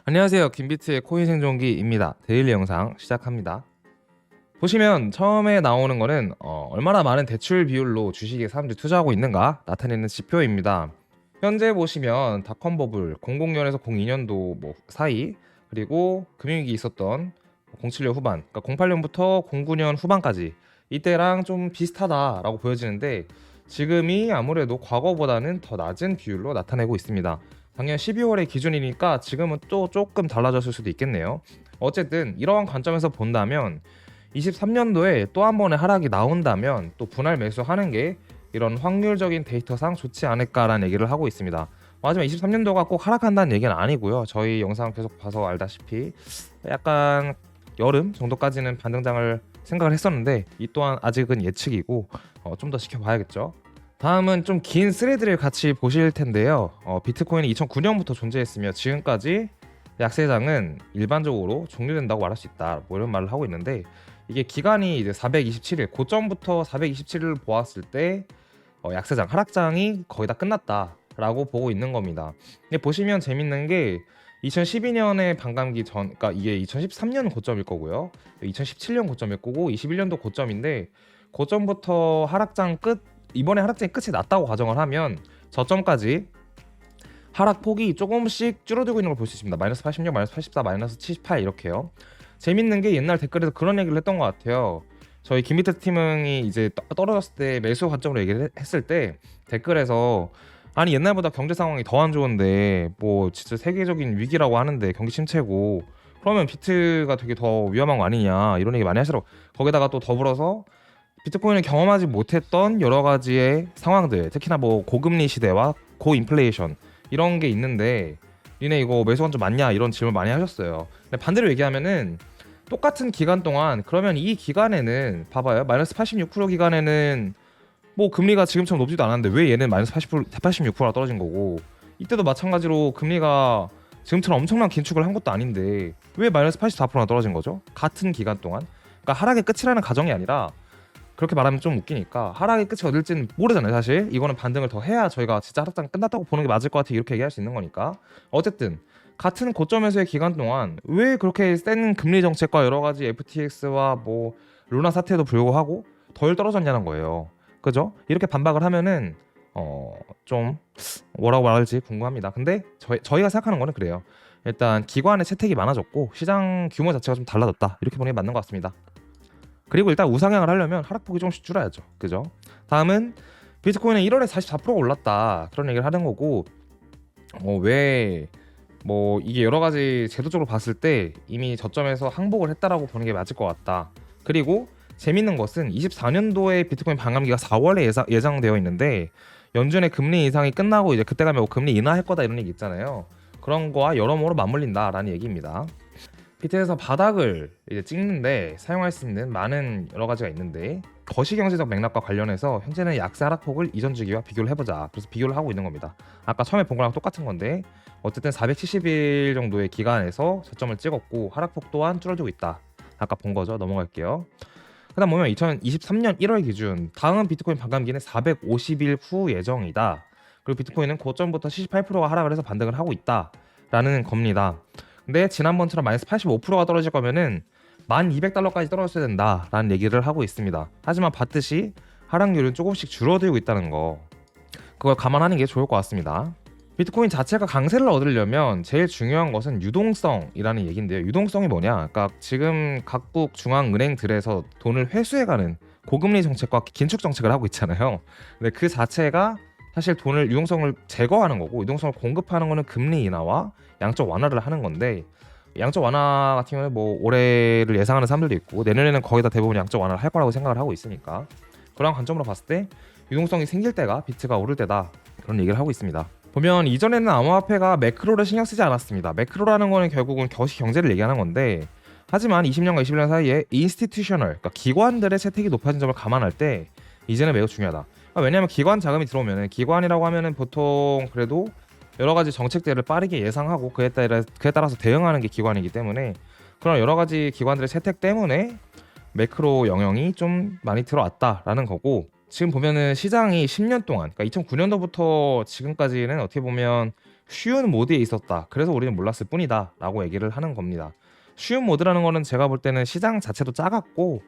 안녕하세요. 김비트의 코인 생존기입니다. 데일리 영상 시작합니다. 보시면 처음에 나오는 거는 얼마나 많은 대출 비율로 주식에 사람들이 투자하고 있는가 나타내는 지표입니다. 현재 보시면 닷컴 버블 00년에서 02년도 사이, 그리고 금융위기 있었던 07년 후반, 그러니까 08년부터 09년 후반까지 이때랑 좀 비슷하다라고 보여지는데, 지금이 아무래도 과거보다는 더 낮은 비율로 나타내고 있습니다. 작년 12월의 기준이니까 지금은 또 조금 달라졌을 수도 있겠네요. 어쨌든 이러한 관점에서 본다면 23년도에 또 한 번의 하락이 나온다면 또 분할 매수하는 게 이런 확률적인 데이터상 좋지 않을까라는 얘기를 하고 있습니다. 하지만 23년도가 꼭 하락한다는 얘기는 아니고요. 저희 영상 계속 봐서 알다시피 약간 여름 정도까지는 반등장을 생각을 했었는데, 이 또한 아직은 예측이고 좀 더 지켜봐야겠죠. 다음은 좀 긴 스레드를 같이 보실 텐데요. 비트코인이 2009년부터 존재했으며 지금까지 약세장은 일반적으로 종료된다고 말할 수 있다, 이런 말을 하고 있는데, 이게 기간이 이제 427일, 고점부터 427일을 보았을 때 약세장, 하락장이 거의 다 끝났다라고 보고 있는 겁니다. 근데 보시면 재밌는 게 2012년에 반감기 전, 그러니까 이게 2013년 고점일 거고요, 2017년 고점일 거고, 21년도 고점인데, 고점부터 하락장 끝, 이번에 하락장이 끝이 났다고 가정을 하면 저점까지 하락폭이 조금씩 줄어들고 있는 걸 볼 수 있습니다. 마이너스 86, 마이너스 84, 마이너스 78 이렇게요. 재밌는 게 옛날 댓글에서 그런 얘기를 했던 것 같아요. 저희 김비트 팀이 이제 떨어졌을 때 매수 관점으로 얘기를 했을 때 댓글에서, 아니 옛날보다 경제 상황이 더 안 좋은데 뭐 진짜 세계적인 위기라고 하는데 경기 침체고, 그러면 비트가 되게 더 위험한 거 아니냐, 이런 얘기 많이 하시더라고. 거기다가 또 더불어서 비트코인을 경험하지 못했던 여러 가지의 상황들, 특히나 뭐 고금리 시대와 고인플레이션 이런 게 있는데 니네 이거 매수 관점 맞냐, 이런 질문 많이 하셨어요. 근데 반대로 얘기하면은 똑같은 기간 동안, 그러면 이 기간에는 봐봐요, 마이너스 86% 기간에는 뭐 금리가 지금처럼 높지도 않았는데 왜 얘는 마이너스 86%가 떨어진 거고, 이때도 마찬가지로 금리가 지금처럼 엄청난 긴축을 한 것도 아닌데 왜 마이너스 84%나 떨어진 거죠? 같은 기간 동안. 그러니까 하락의 끝이라는 가정이 아니라, 그렇게 말하면 좀 웃기니까 하락의 끝이 어딜지는 모르잖아요. 사실 이거는 반등을 더 해야 저희가 진짜 하락장 끝났다고 보는 게 맞을 것 같아, 이렇게 얘기할 수 있는 거니까. 어쨌든 같은 고점에서의 기간 동안 왜 그렇게 센 금리 정책과 여러 가지 FTX와 뭐 루나 사태에도 불구하고 덜 떨어졌냐는 거예요. 그죠? 이렇게 반박을 하면은 좀 뭐라고 말할지 궁금합니다. 근데 저희가 생각하는 거는 그래요. 일단 기관의 채택이 많아졌고 시장 규모 자체가 좀 달라졌다, 이렇게 보는 게 맞는 것 같습니다. 그리고 일단 우상향을 하려면 하락폭이 조금씩 줄어야죠. 그죠? 다음은 비트코인은 1월에 44%가 올랐다, 그런 얘기를 하는 거고, 왜 뭐 이게 여러 가지 제도적으로 봤을 때 이미 저점에서 항복을 했다라고 보는 게 맞을 것 같다. 그리고 재밌는 것은 24년도에 비트코인 반감기가 4월에 예상되어 있는데, 연준의 금리 인상이 끝나고 이제 그때 가면 뭐 금리 인하할 거다, 이런 얘기 있잖아요. 그런 거와 여러모로 맞물린다라는 얘기입니다. 비트에서 바닥을 이제 찍는데 사용할 수 있는 많은 여러 가지가 있는데, 거시경제적 맥락과 관련해서 현재는 약세 하락폭을 이전 주기와 비교를 해보자, 그래서 비교를 하고 있는 겁니다. 아까 처음에 본 거랑 똑같은 건데, 어쨌든 470일 정도의 기간에서 저점을 찍었고 하락폭 또한 줄어들고 있다, 아까 본 거죠. 넘어갈게요. 그 다음 보면 2023년 1월 기준 다음 비트코인 반감기는 450일 후 예정이다. 그리고 비트코인은 고점부터 78%가 하락을 해서 반등을 하고 있다 라는 겁니다. 근데 지난번처럼 마이너스 85%가 떨어질 거면은 1200달러까지 떨어졌어야 된다라는 얘기를 하고 있습니다. 하지만 봤듯이 하락률은 조금씩 줄어들고 있다는 거, 그걸 감안하는 게 좋을 것 같습니다. 비트코인 자체가 강세를 얻으려면 제일 중요한 것은 유동성이라는 얘기인데요. 유동성이 뭐냐? 그러니까 지금 각국 중앙은행들에서 돈을 회수해가는 고금리 정책과 긴축 정책을 하고 있잖아요. 근데 그 자체가 사실 돈을, 유동성을 제거하는 거고, 유동성을 공급하는 거는 금리 인하와 양적 완화를 하는 건데, 양적 완화 같은 경우는 뭐 올해를 예상하는 사람들도 있고 내년에는 거의 다 대부분 양적 완화를 할 거라고 생각을 하고 있으니까, 그런 관점으로 봤을 때 유동성이 생길 때가 비트가 오를 때다, 그런 얘기를 하고 있습니다. 보면 이전에는 암호화폐가 매크로를 신경 쓰지 않았습니다. 매크로라는 거는 결국은 거시 경제를 얘기하는 건데, 하지만 20년과 21년 사이에 인스티튜셔널, 그러니까 기관들의 채택이 높아진 점을 감안할 때 이제는 매우 중요하다. 왜냐하면 기관 자금이 들어오면은, 기관이라고 하면은 보통 그래도 여러 가지 정책들을 빠르게 예상하고 그에 따라서 대응하는 게 기관이기 때문에, 그런 여러 가지 기관들의 채택 때문에 매크로 영향이 좀 많이 들어왔다라는 거고, 지금 보면은 시장이 10년 동안, 그러니까 2009년도부터 지금까지는 어떻게 보면 쉬운 모드에 있었다. 그래서 우리는 몰랐을 뿐이다 라고 얘기를 하는 겁니다. 쉬운 모드라는 거는 제가 볼 때는 시장 자체도 작았고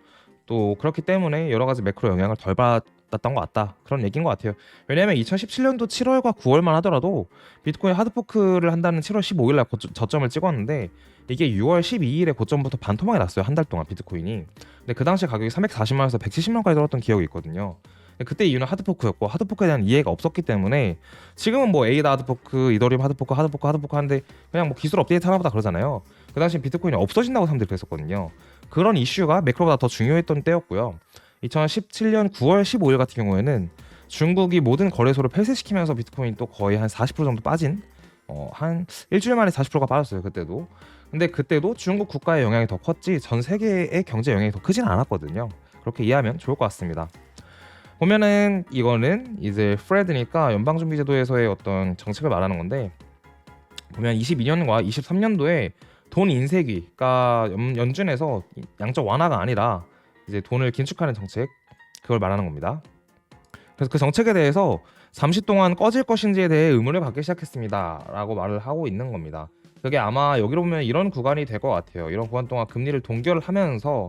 또 그렇기 때문에 여러 가지 매크로 영향을 덜 받았던 것 같다, 그런 얘기인 것 같아요. 왜냐하면 2017년도 7월과 9월만 하더라도 비트코인 하드포크를 한다는 7월 15일 날 저점을 찍었는데 이게 6월 12일에 고점부터 반토막이 났어요. 한 달 동안 비트코인이. 근데 그 당시 가격이 340만 원에서 170만원까지 떨어졌던 기억이 있거든요. 그때 이유는 하드포크였고 하드포크에 대한 이해가 없었기 때문에, 지금은 뭐 에이다 하드포크, 이더리움 하드포크 하는데 그냥 뭐 기술 업데이트 하나보다 그러잖아요. 그 당시 비트코인이 없어진다고 사람들이 그랬었거든요. 그런 이슈가 매크로보다 더 중요했던 때였고요. 2017년 9월 15일 같은 경우에는 중국이 모든 거래소를 폐쇄시키면서 비트코인 또 거의 한 40% 정도 빠진, 한 일주일 만에 40%가 빠졌어요. 그때도. 근데 그때도 중국 국가의 영향이 더 컸지 전 세계의 경제 영향이 더 크진 않았거든요. 그렇게 이해하면 좋을 것 같습니다. 보면은 이거는 이제 프레드니까 연방준비제도에서의 어떤 정책을 말하는 건데, 보면 22년과 23년도에 돈 인쇄기가 연준에서 양적 완화가 아니라 이제 돈을 긴축하는 정책, 그걸 말하는 겁니다. 그래서 그 정책에 대해서 잠시 동안 꺼질 것인지에 대해 의문을 갖기 시작했습니다라고 말을 하고 있는 겁니다. 그게 아마 여기로 보면 이런 구간이 될 것 같아요. 이런 구간 동안 금리를 동결을 하면서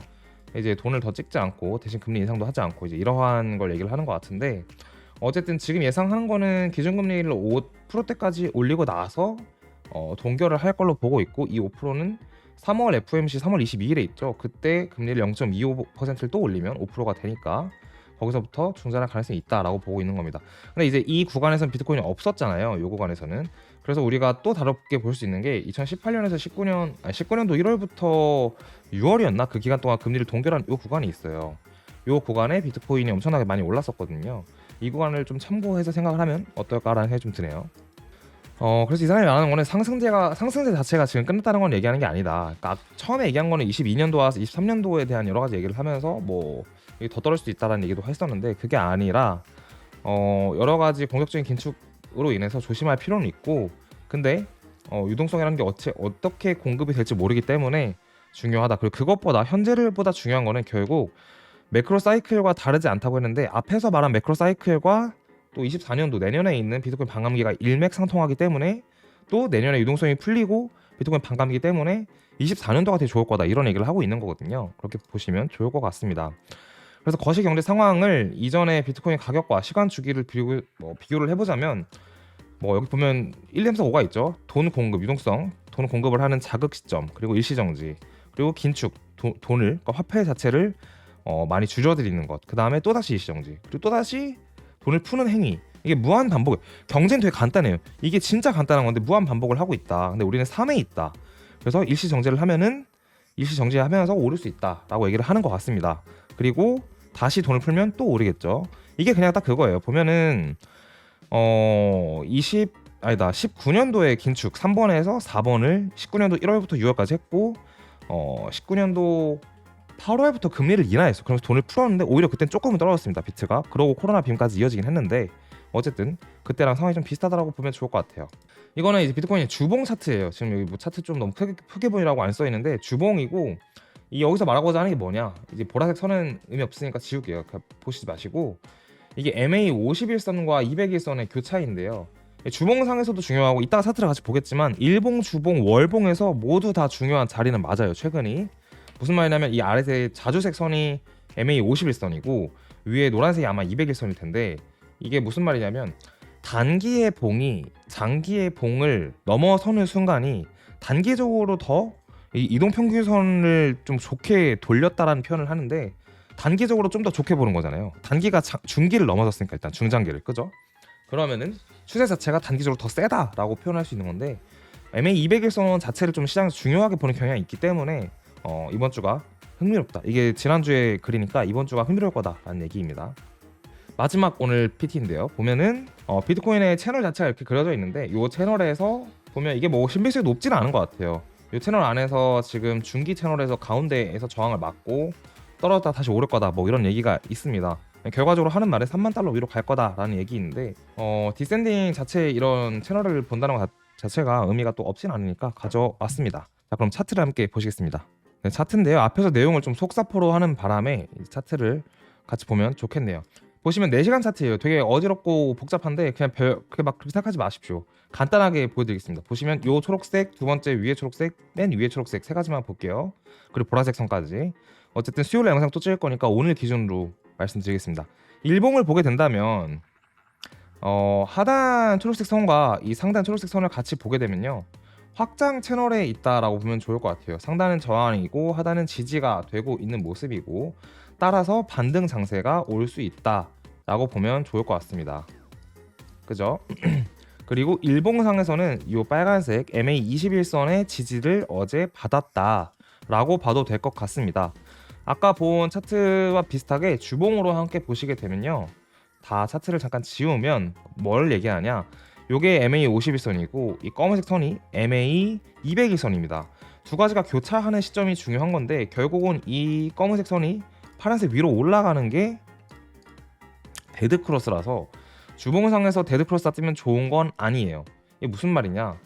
이제 돈을 더 찍지 않고 대신 금리 인상도 하지 않고 이제 이러한 걸 얘기를 하는 것 같은데, 어쨌든 지금 예상하는 거는 기준금리를 5%대까지 올리고 나서 동결을 할 걸로 보고 있고, 이 5%는 3월 FOMC 3월 22일에 있죠. 그때 금리를 0.25%를 또 올리면 5%가 되니까 거기서부터 중단할 가능성이 있다라고 보고 있는 겁니다. 근데 이제 이 구간에서는 비트코인이 없었잖아요. 이 구간에서는. 그래서 우리가 또 다르게 볼 수 있는 게 2018년에서 19년도 1월부터 6월이었나? 그 기간 동안 금리를 동결한 이 구간이 있어요. 이 구간에 비트코인이 엄청나게 많이 올랐었거든요. 이 구간을 좀 참고해서 생각을 하면 어떨까라는 생각이 좀 드네요. 그래서 이 사람이 말하는 거는 상승세 자체가 지금 끝났다는 건 얘기하는 게 아니다. 그러니까 처음에 얘기한 거는 22년도와 23년도에 대한 여러 가지 얘기를 하면서 뭐 더 떨어질 수도 있다는 얘기도 했었는데, 그게 아니라 여러 가지 공격적인 긴축으로 인해서 조심할 필요는 있고, 근데 유동성이라는 게 어떻게 공급이 될지 모르기 때문에 중요하다. 그리고 그것보다 현재보다 중요한 거는 결국 매크로 사이클과 다르지 않다고 했는데, 앞에서 말한 매크로 사이클과 또 24년도 내년에 있는 비트코인 반감기가 일맥상통하기 때문에, 또 내년에 유동성이 풀리고 비트코인 반감기 때문에 24년도가 되게 좋을 거다, 이런 얘기를 하고 있는 거거든요. 그렇게 보시면 좋을 것 같습니다. 그래서 거시 경제 상황을 이전의 비트코인 가격과 시간 주기를 비교를 해보자면, 뭐 여기 보면 1, 2, 3, 4, 5가 있죠. 돈 공급, 유동성, 돈 공급을 하는 자극 시점, 그리고 일시정지, 그리고 긴축, 돈을, 그러니까 화폐 자체를 많이 줄여드리는 것, 그 다음에 또다시 일시정지, 그리고 또다시 돈을 푸는 행위. 이게 무한 반복. 경제는 되게 간단해요. 이게 진짜 간단한 건데 무한 반복을 하고 있다. 근데 우리는 3에 있다. 그래서 일시정지를 하면은 일시정지하면서 오를 수 있다라고 얘기를 하는 것 같습니다. 그리고 다시 돈을 풀면 또 오르겠죠. 이게 그냥 딱 그거예요. 보면은 19년도에 긴축 3번에서 4번을 19년도 1월부터 6월까지 했고, 19년도 8월부터 금리를 인하했어. 그래서 돈을 풀었는데 오히려 그땐 조금은 떨어졌습니다, 비트가. 그러고 코로나 빔까지 이어지긴 했는데, 어쨌든 그때랑 상황이 좀 비슷하다라고 보면 좋을 것 같아요. 이거는 이제 비트코인의 주봉 차트예요. 지금 여기 뭐 차트 좀 너무 크게 보이라고 안 써 있는데 주봉이고, 여기서 말하고자 하는 게 뭐냐, 이제 보라색 선은 의미 없으니까 지울게요. 보시지 마시고, 이게 MA 51선과 200일선의 교차인데요. 주봉상에서도 중요하고, 이따가 차트를 같이 보겠지만 일봉, 주봉, 월봉에서 모두 다 중요한 자리는 맞아요, 최근이. 무슨 말이냐면 이 아래에 자주색 선이 MA 51선이고 위에 노란색이 아마 200일선일 텐데, 이게 무슨 말이냐면 단기의 봉이 장기의 봉을 넘어서는 순간이 단기적으로 더 이 이동평균선을 좀 좋게 돌렸다라는 표현을 하는데, 단기적으로 좀 더 좋게 보는 거잖아요. 단기가 중기를 넘어섰으니까, 일단 중장기를, 그죠? 그러면은 추세 자체가 단기적으로 더 세다라고 표현할 수 있는 건데, MA 200일선 자체를 좀 시장에서 중요하게 보는 경향이 있기 때문에 이번 주가 흥미롭다. 이게 지난주에 글이니까 이번 주가 흥미로울 거다라는 얘기입니다. 마지막 오늘 PT인데요. 보면은 비트코인의 채널 자체가 이렇게 그려져 있는데, 이 채널에서 보면 이게 뭐 신빙성이 높지는 않은 것 같아요. 이 채널 안에서 지금 중기 채널에서 가운데에서 저항을 맞고 떨어졌다 다시 오를 거다, 뭐 이런 얘기가 있습니다. 결과적으로 하는 말은 3만 달러 위로 갈 거다라는 얘기인데, 디센딩 자체 이런 채널을 본다는 것 자체가 의미가 또 없진 않으니까 가져왔습니다. 자, 그럼 차트를 함께 보시겠습니다. 네, 차트인데요. 앞에서 내용을 좀 속사포로 하는 바람에 차트를 같이 보면 좋겠네요. 보시면 4시간 차트예요. 되게 어지럽고 복잡한데 그냥 그렇게 막 그렇게 생각하지 마십시오. 간단하게 보여드리겠습니다. 보시면 요 초록색, 두 번째 위에 초록색, 맨 위에 초록색 세 가지만 볼게요. 그리고 보라색 선까지. 어쨌든 수요일 날 영상 또 찍을 거니까 오늘 기준으로 말씀드리겠습니다. 일봉을 보게 된다면 하단 초록색 선과 이 상단 초록색 선을 같이 보게 되면요, 확장 채널에 있다라고 보면 좋을 것 같아요. 상단은 저항이고 하단은 지지가 되고 있는 모습이고, 따라서 반등 장세가 올 수 있다라고 보면 좋을 것 같습니다. 그죠? 그리고 일봉상에서는 이 빨간색 MA21선의 지지를 어제 받았다라고 봐도 될 것 같습니다. 아까 본 차트와 비슷하게 주봉으로 함께 보시게 되면요, 다 차트를 잠깐 지우면 뭘 얘기하냐, 요게 MA51선이고 이 검은색 선이 MA201선입니다. 두 가지가 교차하는 시점이 중요한 건데, 결국은 이 검은색 선이 파란색 위로 올라가는 게 데드크로스라서 주봉상에서 데드크로스가 뜨면 좋은 건 아니에요. 이게 무슨 말이냐,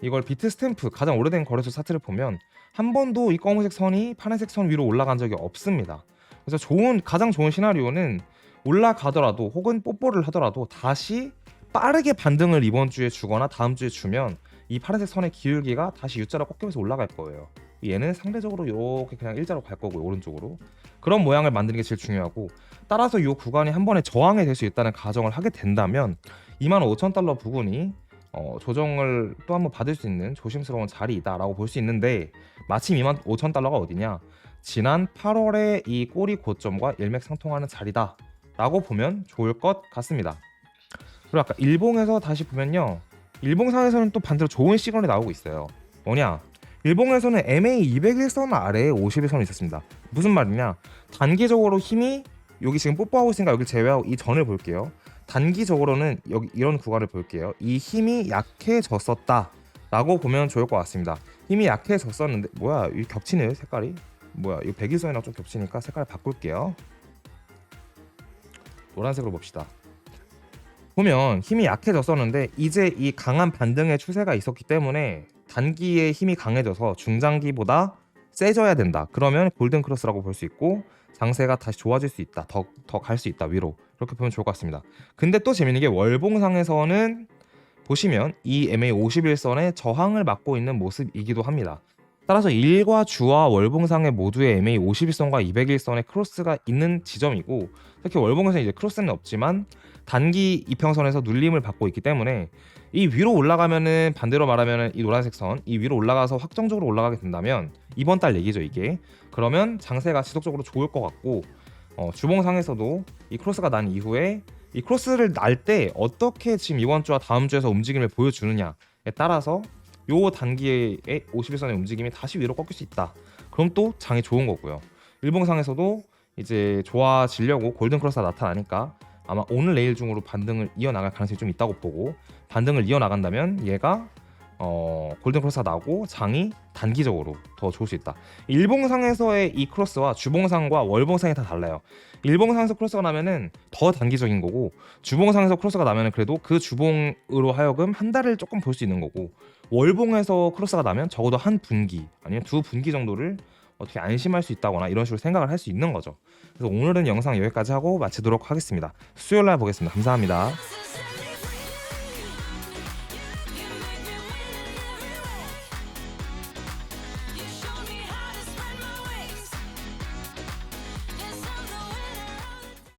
이걸 비트 스탬프 가장 오래된 거래소 차트를 보면 한 번도 이 검은색 선이 파란색 선 위로 올라간 적이 없습니다. 그래서 가장 좋은 시나리오는 올라가더라도 혹은 뽀뽀를 하더라도 다시 빠르게 반등을 이번 주에 주거나 다음 주에 주면 이 파란색 선의 기울기가 다시 U자로 꺾이면서 올라갈 거예요. 얘는 상대적으로 이렇게 그냥 일자로 갈 거고요, 오른쪽으로. 그런 모양을 만드는 게 제일 중요하고, 따라서 이 구간이 한 번에 저항이 될 수 있다는 가정을 하게 된다면 25,000달러 부근이 조정을 또 한번 받을 수 있는 조심스러운 자리이다라고 볼 수 있는데, 마침 25,000달러가 어디냐, 지난 8월의 이 꼬리 고점과 일맥상통하는 자리다 라고 보면 좋을 것 같습니다. 그리고 아까 일봉에서 다시 보면요, 일봉상에서는 또 반대로 좋은 시그널이 나오고 있어요. 뭐냐, 일봉에서는 MA201선 아래에 51선이 있었습니다. 무슨 말이냐, 단기적으로 힘이 여기 지금 뽀뽀하고 있으니까 여기 제외하고 이 전을 볼게요. 단기적으로는 여기 이런 구간을 볼게요. 이 힘이 약해졌었다 라고 보면 좋을 것 같습니다. 힘이 약해졌었는데, 뭐야, 이 겹치네요 색깔이. 뭐야, 이 백일선이랑 좀 겹치니까 색깔 바꿀게요. 노란색으로 봅시다. 보면 힘이 약해졌었는데 이제 이 강한 반등의 추세가 있었기 때문에 단기에 힘이 강해져서 중장기보다 세져야 된다. 그러면 골든 크로스라고 볼 수 있고, 장세가 다시 좋아질 수 있다. 더 갈 수 있다, 위로. 그렇게 보면 좋을 것 같습니다. 근데 또 재밌는 게 월봉상에서는 보시면 이 MA51선의 저항을 막고 있는 모습이기도 합니다. 따라서 일과 주와 월봉상의 모두의 MA51선과 201선의 크로스가 있는 지점이고, 특히 월봉에서는 이제 크로스는 없지만 단기 이평선에서 눌림을 받고 있기 때문에 이 위로 올라가면은, 반대로 말하면은 이 노란색 선, 이 위로 올라가서 확정적으로 올라가게 된다면 이번 달 얘기죠 이게. 그러면 장세가 지속적으로 좋을 것 같고, 주봉상에서도 이 크로스가 난 이후에 이 크로스를 날 때 어떻게 지금 이번 주와 다음 주에서 움직임을 보여주느냐에 따라서 요 단기의 51선의 움직임이 다시 위로 꺾일 수 있다. 그럼 또 장이 좋은 거고요. 일봉상에서도 이제 좋아지려고 골든 크로스가 나타나니까 아마 오늘 내일 중으로 반등을 이어나갈 가능성이 좀 있다고 보고, 반등을 이어나간다면 얘가 골든 크로스가 나오고 장이 단기적으로 더 좋을 수 있다. 일봉상에서의 이 크로스와 주봉상과 월봉상이 다 달라요. 일봉상에서 크로스가 나면은 더 단기적인 거고, 주봉상에서 크로스가 나면은 그래도 그 주봉으로 하여금 한 달을 조금 볼 수 있는 거고, 월봉에서 크로스가 나면 적어도 한 분기 아니면 두 분기 정도를 어떻게 안심할 수 있다거나 이런 식으로 생각을 할 수 있는 거죠. 그래서 오늘은 영상 여기까지 하고 마치도록 하겠습니다. 수요일 날 보겠습니다. 감사합니다.